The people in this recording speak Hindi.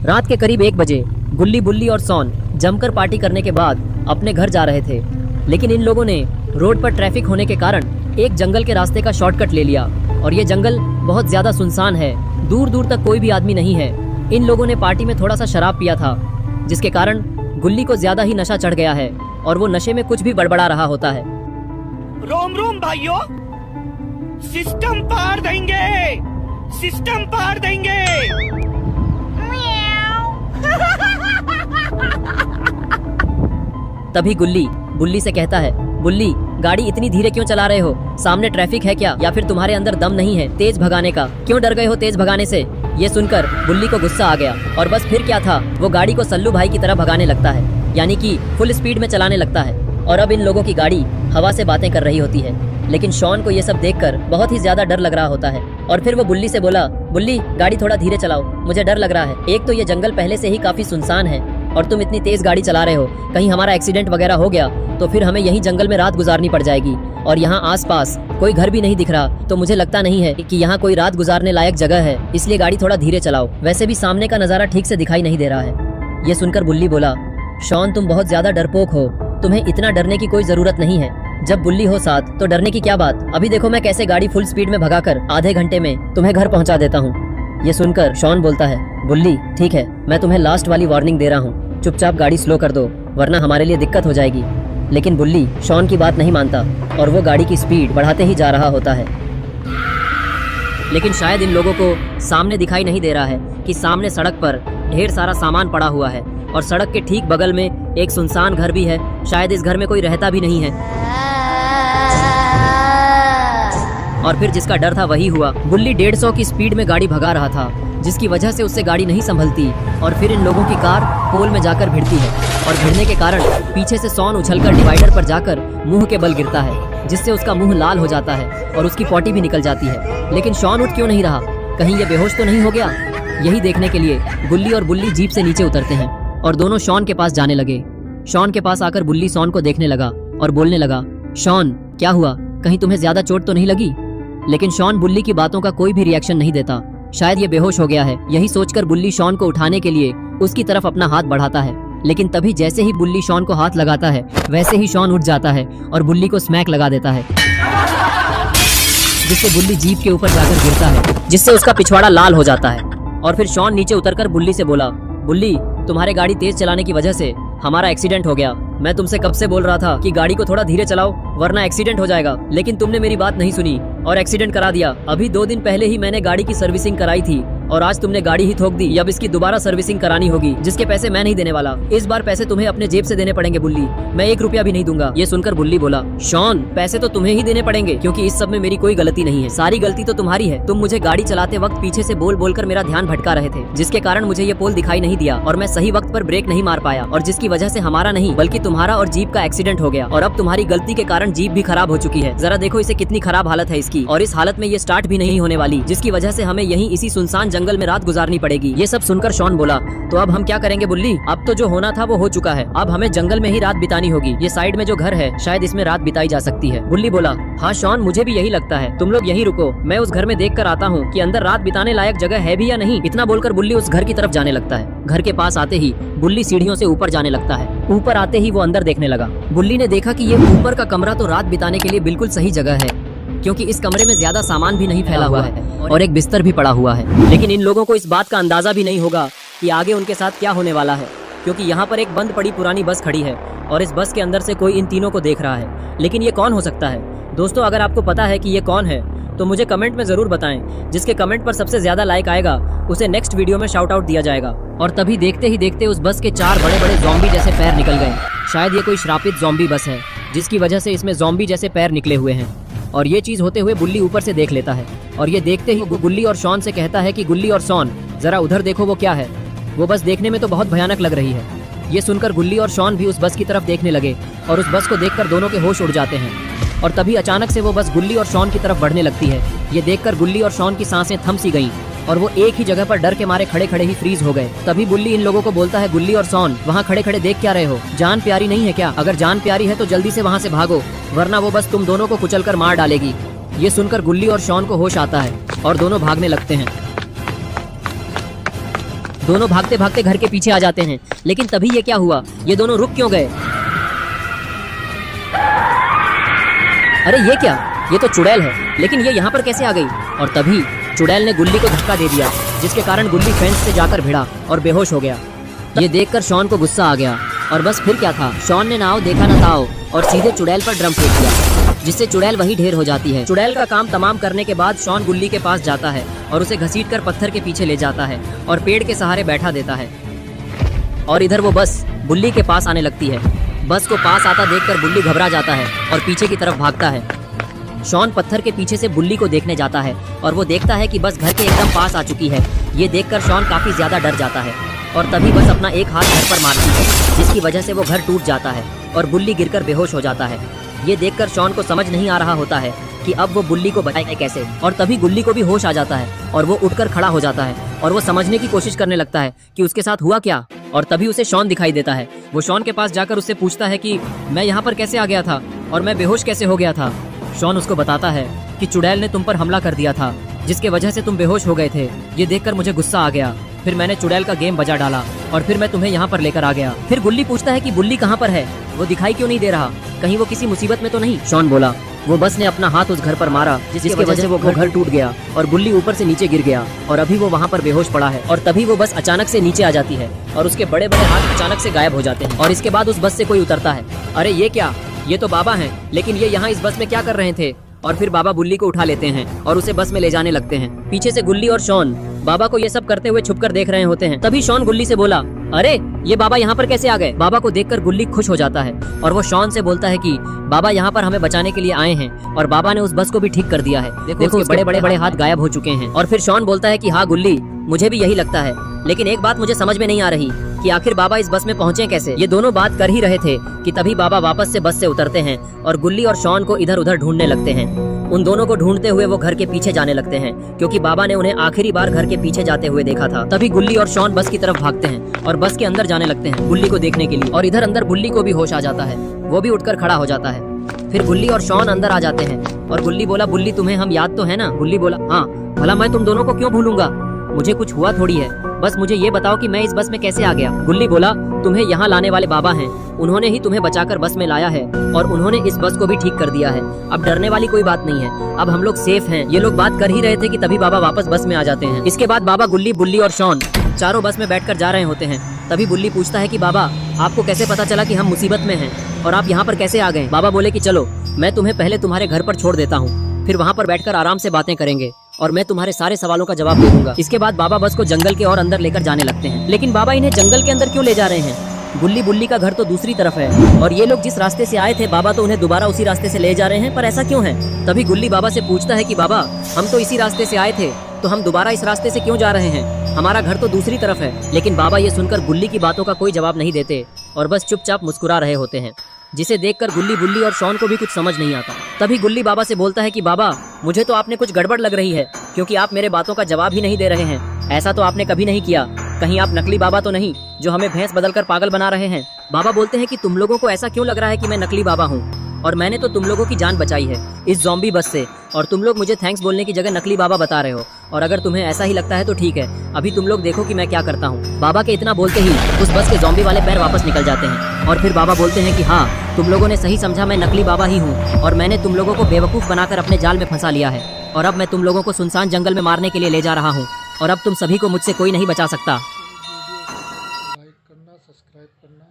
रात के करीब 1 बजे गुल्ली, बुल्ली और सॉन जमकर पार्टी करने के बाद अपने घर जा रहे थे, लेकिन इन लोगों ने रोड पर ट्रैफिक होने के कारण एक जंगल के रास्ते का शॉर्टकट ले लिया और ये जंगल बहुत ज्यादा सुनसान है, दूर दूर तक कोई भी आदमी नहीं है। इन लोगों ने पार्टी में थोड़ा सा शराब पिया था, जिसके कारण गुल्ली को ज्यादा ही नशा चढ़ गया है और वो नशे में कुछ भी बड़बड़ा रहा होता है। रोम रोम भाइयों, सिस्टम पार देंगे, सिस्टम पार देंगे। तभी गुल्ली बुल्ली से कहता है, बुल्ली गाड़ी इतनी धीरे क्यों चला रहे हो? सामने ट्रैफिक है क्या, या फिर तुम्हारे अंदर दम नहीं है तेज भगाने का? क्यों डर गए हो तेज भगाने से? ये सुनकर बुल्ली को गुस्सा आ गया और बस फिर क्या था, वो गाड़ी को सल्लू भाई की तरह भगाने लगता है, यानी कि फुल स्पीड में चलाने लगता है। और अब इन लोगों की गाड़ी हवा से बातें कर रही होती है, लेकिन शॉन को ये सब देखकर बहुत ही ज्यादा डर लग रहा होता है। और फिर वो बुल्ली से बोला, बुल्ली गाड़ी थोड़ा धीरे चलाओ, मुझे डर लग रहा है। एक तो ये जंगल पहले से ही काफी सुनसान है और तुम इतनी तेज गाड़ी चला रहे हो, कहीं हमारा एक्सीडेंट वगैरह हो गया तो फिर हमें यहीं जंगल में रात गुजारनी पड़ जाएगी। और यहाँ आसपास कोई घर भी नहीं दिख रहा, तो मुझे लगता नहीं है कि यहाँ कोई रात गुजारने लायक जगह है, इसलिए गाड़ी थोड़ा धीरे चलाओ। वैसे भी सामने का नजारा ठीक से दिखाई नहीं दे रहा है। ये सुनकर बुल्ली बोला, शॉन तुम बहुत ज्यादा डरपोक हो, तुम्हें इतना डरने की कोई जरूरत नहीं है। जब बुल्ली हो साथ तो डरने की क्या बात। अभी देखो मैं कैसे गाड़ी फुल स्पीड में भगाकर आधे घंटे में तुम्हें घर पहुंचा देता हूँ। ये सुनकर शॉन बोलता है, बुल्ली ठीक है, मैं तुम्हें लास्ट वाली वार्निंग दे रहा हूँ, चुपचाप गाड़ी स्लो कर दो वरना हमारे लिए दिक्कत हो जाएगी। लेकिन बुल्ली शॉन की बात नहीं मानता और वो गाड़ी की स्पीड बढ़ाते ही जा रहा होता है। लेकिन शायद इन लोगों को सामने दिखाई नहीं दे रहा है कि सामने सड़क पर ढेर सारा सामान पड़ा हुआ है और सड़क के ठीक बगल में एक सुनसान घर भी है। शायद इस घर में कोई रहता भी नहीं है। और फिर जिसका डर था वही हुआ। बुल्ली 150 की स्पीड में गाड़ी भगा रहा था, जिसकी वजह से उससे गाड़ी नहीं संभलती और फिर इन लोगों की कार पोल में जाकर भिड़ती है और भिड़ने के कारण पीछे से सॉन उछलकर डिवाइडर पर जाकर मुंह के बल गिरता है, जिससे उसका मुंह लाल हो जाता है और उसकी पॉटी भी निकल जाती है। लेकिन शॉन उठ क्यों नहीं रहा, कहीं ये बेहोश तो नहीं हो गया? यही देखने के लिए गुल्ली और बुल्ली जीप से नीचे उतरते हैं और दोनों शॉन के पास जाने लगे। शॉन के पास आकर बुल्ली शॉन को देखने लगा और बोलने लगा, शॉन क्या हुआ, कहीं तुम्हें ज्यादा चोट तो नहीं लगी? लेकिन शॉन बुल्ली की बातों का कोई भी रिएक्शन नहीं देता, शायद ये बेहोश हो गया है। यही सोचकर बुल्ली शॉन को उठाने के लिए उसकी तरफ अपना हाथ बढ़ाता है, लेकिन तभी जैसे ही बुल्ली शॉन को हाथ लगाता है वैसे ही शॉन उठ जाता है और बुल्ली को स्मैक लगा देता है, जिससे बुल्ली जीप के ऊपर जाकर गिरता है, जिससे उसका पिछवाड़ा लाल हो जाता है। और फिर शॉन नीचे उतरकर बुल्ली से बोला, बुल्ली तुम्हारे गाड़ी तेज चलाने की वजह से हमारा एक्सीडेंट हो गया। मैं तुमसे कब से बोल रहा था कि गाड़ी को थोड़ा धीरे चलाओ वरना एक्सीडेंट हो जाएगा, लेकिन तुमने मेरी बात नहीं सुनी और एक्सीडेंट करा दिया। अभी 2 दिन पहले ही मैंने गाड़ी की सर्विसिंग कराई थी और आज तुमने गाड़ी ही ठोक दी। अब इसकी दोबारा सर्विसिंग करानी होगी, जिसके पैसे मैं नहीं देने वाला। इस बार पैसे तुम्हें अपने जेब से देने पड़ेंगे बुल्ली, मैं 1 रुपया भी नहीं दूंगा। ये सुनकर बुल्ली बोला, शॉन पैसे तो तुम्हें ही देने पड़ेंगे, क्योंकि इस सब में मेरी कोई गलती नहीं है, सारी गलती तो तुम्हारी है। तुम मुझे गाड़ी चलाते वक्त पीछे से बोल बोलकर मेरा ध्यान भटका रहे थे, जिसके कारण मुझे ये पोल दिखाई नहीं दिया और मैं सही वक्त पर ब्रेक नहीं मार पाया, और जिसकी वजह से हमारा नहीं बल्कि तुम्हारा और जीप का एक्सीडेंट हो गया। और अब तुम्हारी गलती के कारण जीप भी खराब हो चुकी है। जरा देखो इसे कितनी खराब हालत है इसकी, और इस हालत में ये स्टार्ट भी नहीं होने वाली, जिसकी वजह से हमें यहीं इसी सुनसान जंगल में रात गुजारनी पड़ेगी। ये सब सुनकर शॉन बोला, तो अब हम क्या करेंगे बुल्ली? अब तो जो होना था वो हो चुका है, अब हमें जंगल में ही रात बितानी होगी। ये साइड में जो घर है शायद इसमें रात बिताई जा सकती है। बुल्ली बोला, हाँ शॉन मुझे भी यही लगता है, तुम लोग यही रुको, मैं उस घर में देख कर आता हूँ कि अंदर रात बिताने लायक जगह है भी या नहीं। इतना बोलकर बुल्ली उस घर की तरफ जाने लगता है। घर के पास आते ही बुल्ली सीढ़ियों से ऊपर जाने लगता है। ऊपर आते ही वो अंदर देखने लगा। बुल्ली ने देखा कि ये ऊपर का कमरा तो रात बिताने के लिए बिल्कुल सही जगह है, क्योंकि इस कमरे में ज्यादा सामान भी नहीं फैला हुआ है और एक बिस्तर भी पड़ा हुआ है। लेकिन इन लोगों को इस बात का अंदाजा भी नहीं होगा कि आगे उनके साथ क्या होने वाला है, क्योंकि यहाँ पर एक बंद पड़ी पुरानी बस खड़ी है और इस बस के अंदर से कोई इन तीनों को देख रहा है। लेकिन ये कौन हो सकता है? दोस्तों अगर आपको पता है कि ये कौन है तो मुझे कमेंट में जरूर बताएं। जिसके कमेंट पर सबसे ज्यादा लाइक आएगा उसे नेक्स्ट वीडियो में शाउट आउट दिया जाएगा। और तभी देखते ही देखते उस बस के 4 बड़े बड़े ज़ॉम्बी जैसे पैर निकल गए। शायद ये कोई श्रापित ज़ॉम्बी बस है, जिसकी वजह से इसमें ज़ॉम्बी जैसे पैर निकले हुए हैं। और ये चीज होते हुए बुल्ली ऊपर से देख लेता है और ये देखते ही गुल्ली और शॉन से कहता है कि गुल्ली और शॉन जरा उधर देखो वो क्या है। वो बस देखने में तो बहुत भयानक लग रही है। ये सुनकर गुल्ली और शॉन भी उस बस की तरफ देखने लगे और उस बस को देखकर दोनों के होश उड़ जाते हैं। और तभी अचानक से वो बस गुल्ली और शॉन की तरफ बढ़ने लगती है। ये देखकर गुल्ली और शॉन की सांसें थम सी गईं और वो एक ही जगह पर डर के मारे खड़े खड़े ही फ्रीज हो गए। तभी बुल्ली इन लोगों को बोलता है, गुल्ली और शॉन वहाँ खड़े खड़े देख क्या रहे हो? जान प्यारी नहीं है क्या? अगर जान प्यारी है तो जल्दी से वहाँ से भागो, वरना वो बस तुम दोनों को कुचलकर मार डालेगी। ये सुनकर गुल्ली और शॉन को होश आता है और दोनों भागने लगते हैं। दोनों भागते भागते घर के पीछे आ जाते हैं। लेकिन तभी ये क्या हुआ, ये दोनों रुक क्यों गए? अरे ये क्या, ये तो चुड़ैल है, लेकिन ये यहाँ पर कैसे आ गई? और तभी चुड़ैल ने गुल्ली को धक्का दे दिया, जिसके कारण गुल्ली फेंस से जाकर भिड़ा और बेहोश हो गया। ये देखकर शॉन को गुस्सा आ गया और बस फिर क्या था, शॉन ने नाव देखा न ताओ और सीधे चुड़ैल पर ड्रम फेंक दिया, जिससे चुड़ैल वही ढेर हो जाती है। चुड़ैल का काम तमाम करने के बाद शॉन गुल्ली के पास जाता है और उसे घसीटकर पत्थर के पीछे ले जाता है और पेड़ के सहारे बैठा देता है। और इधर वो बस बुल्ली के पास आने लगती है। बस को पास आता देखकर बुल्ली घबरा जाता है और पीछे की तरफ भागता है। शॉन पत्थर के पीछे से बुल्ली को देखने जाता है और वो देखता है कि बस घर के एकदम पास आ चुकी है। ये देखकर शॉन काफी ज्यादा डर जाता है और तभी बस अपना एक हाथ घर पर मारती है, जिसकी वजह से वो घर टूट जाता है और बुल्ली गिरकर बेहोश हो जाता है। ये देखकर शॉन को समझ नहीं आ रहा होता है कि अब वो बुल्ली को बचाए कैसे। और तभी गुल्ली को भी होश आ जाता है और वो उठकर खड़ा हो जाता है और वो समझने की कोशिश करने लगता है कि उसके साथ हुआ क्या। और तभी उसे शॉन दिखाई देता है। वो शॉन के पास जाकर उससे पूछता है कि मैं यहाँ पर कैसे आ गया था और मैं बेहोश कैसे हो गया था। शॉन उसको बताता है कि चुड़ैल ने तुम पर हमला कर दिया था, जिसके वजह से तुम बेहोश हो गए थे। ये देखकर मुझे गुस्सा आ गया, फिर मैंने चुड़ैल का गेम बजा डाला और फिर मैं तुम्हें यहाँ पर लेकर आ गया। फिर गुल्ली पूछता है कि बुल्ली कहाँ पर है, वो दिखाई क्यों नहीं दे रहा, कहीं वो किसी मुसीबत में तो नहीं। शॉन बोला वो बस ने अपना हाथ उस घर पर मारा, जिसकी वजह से वो घर टूट गया और बुल्ली ऊपर से नीचे गिर गया और अभी वो वहाँ पर बेहोश पड़ा है। और तभी वो बस अचानक से नीचे आ जाती है और उसके बड़े बड़े हाथ अचानक से गायब हो जाते हैं। और इसके बाद उस बस से कोई उतरता है। अरे ये क्या, ये तो बाबा हैं, लेकिन ये यहाँ इस बस में क्या कर रहे थे? और फिर बाबा बुल्ली को उठा लेते हैं और उसे बस में ले जाने लगते हैं। पीछे से गुल्ली और शॉन बाबा को ये सब करते हुए छुपकर देख रहे होते हैं। तभी शॉन गुल्ली से बोला, अरे ये बाबा यहाँ पर कैसे आ गए? बाबा को देखकर गुल्ली खुश हो जाता है और वो शॉन से बोलता है कि बाबा यहाँ पर हमें बचाने के लिए आए हैं और बाबा ने उस बस को भी ठीक कर दिया है। देखो उसके बड़े बड़े हाथ गायब हो चुके हैं। और फिर शॉन बोलता है कि हाँ गुल्ली, मुझे भी यही लगता है, लेकिन एक बात मुझे समझ में नहीं आ रही कि आखिर बाबा इस बस में पहुँचे कैसे। ये दोनों बात कर ही रहे थे कि तभी बाबा वापस से बस से उतरते हैं और गुल्ली और शॉन को इधर उधर ढूंढने लगते हैं। उन दोनों को ढूंढते हुए वो घर के पीछे जाने लगते हैं, क्योंकि बाबा ने उन्हें आखिरी बार घर के पीछे जाते हुए देखा था। तभी गुल्ली और शॉन बस की तरफ भागते हैं और बस के अंदर जाने लगते हैं गुल्ली को देखने के लिए। और इधर अंदर बुल्ली को भी होश आ जाता है, वो भी उठकर खड़ा हो जाता है। फिर गुल्ली और शॉन अंदर आ जाते हैं और गुल्ली बोला, बुल्ली तुम्हें हम याद तो है ना? गुल्ली बोला, हाँ, भला मैं तुम दोनों को क्यों भूलूंगा, मुझे कुछ हुआ थोड़ी है, बस मुझे ये बताओ कि मैं इस बस में कैसे आ गया। गुल्ली बोला, तुम्हें यहाँ लाने वाले बाबा हैं, उन्होंने ही तुम्हें बचाकर बस में लाया है और उन्होंने इस बस को भी ठीक कर दिया है। अब डरने वाली कोई बात नहीं है, अब हम लोग सेफ हैं। ये लोग बात कर ही रहे थे कि तभी बाबा वापस बस में आ जाते हैं। इसके बाद बाबा, गुल्ली, बुल्ली और शॉन चारों बस में बैठकर जा रहे होते हैं। तभी बुल्ली पूछता है कि बाबा आपको कैसे पता चला कि हम मुसीबत में हैं और आप यहाँ पर कैसे आ गए? बाबा बोले कि चलो मैं तुम्हें पहले तुम्हारे घर पर छोड़ देता हूँ, फिर वहाँ पर बैठकर आराम से बातें करेंगे और मैं तुम्हारे सारे सवालों का जवाब दे दूंगा। इसके बाद बाबा बस को जंगल के और अंदर लेकर जाने लगते हैं। लेकिन बाबा इन्हें जंगल के अंदर क्यों ले जा रहे हैं? गुल्ली बुल्ली का घर तो दूसरी तरफ है और ये लोग जिस रास्ते से आए थे, बाबा तो उन्हें दोबारा उसी रास्ते से ले जा रहे हैं, पर ऐसा क्यों है? तभी गुल्ली बाबा से पूछता है कि बाबा हम तो इसी रास्ते से आए थे, तो हम दोबारा इस रास्ते से क्यों जा रहे हैं? हमारा घर तो दूसरी तरफ है। लेकिन बाबा ये सुनकर गुल्ली की बातों का कोई जवाब नहीं देते और बस चुपचाप मुस्कुरा रहे होते हैं, जिसे देखकर गुल्ली, बुल्ली और शॉन को भी कुछ समझ नहीं आता। तभी गुल्ली बाबा से बोलता है कि बाबा मुझे तो आपने कुछ गड़बड़ लग रही है, क्योंकि आप मेरे बातों का जवाब ही नहीं दे रहे हैं। ऐसा तो आपने कभी नहीं किया, कहीं आप नकली बाबा तो नहीं जो हमें भैंस बदलकर पागल बना रहे हैं? बाबा बोलते हैं कि तुम लोगों को ऐसा क्यों लग रहा है कि मैं नकली बाबा हूँ, और मैंने तो तुम लोगों की जान बचाई है इस ज़ॉम्बी बस से, और तुम लोग मुझे थैंक्स बोलने की जगह नकली बाबा बता रहे हो। और अगर तुम्हें ऐसा ही लगता है तो ठीक है, अभी तुम लोग देखो कि मैं क्या करता हूँ। बाबा के इतना बोलते ही उस बस के ज़ॉम्बी वाले पैर वापस निकल जाते हैं और फिर बाबा बोलते हैं कि हाँ, तुम लोगों ने सही समझा, मैं नकली बाबा ही हूँ और मैंने तुम लोगों को बेवकूफ़ बनाकर अपने जाल में फंसा लिया है और अब मैं तुम लोगों को सुनसान जंगल में मारने के लिए ले जा रहा हूँ और अब तुम सभी को मुझसे कोई नहीं बचा सकता। लाइक करना, सब्सक्राइब करना।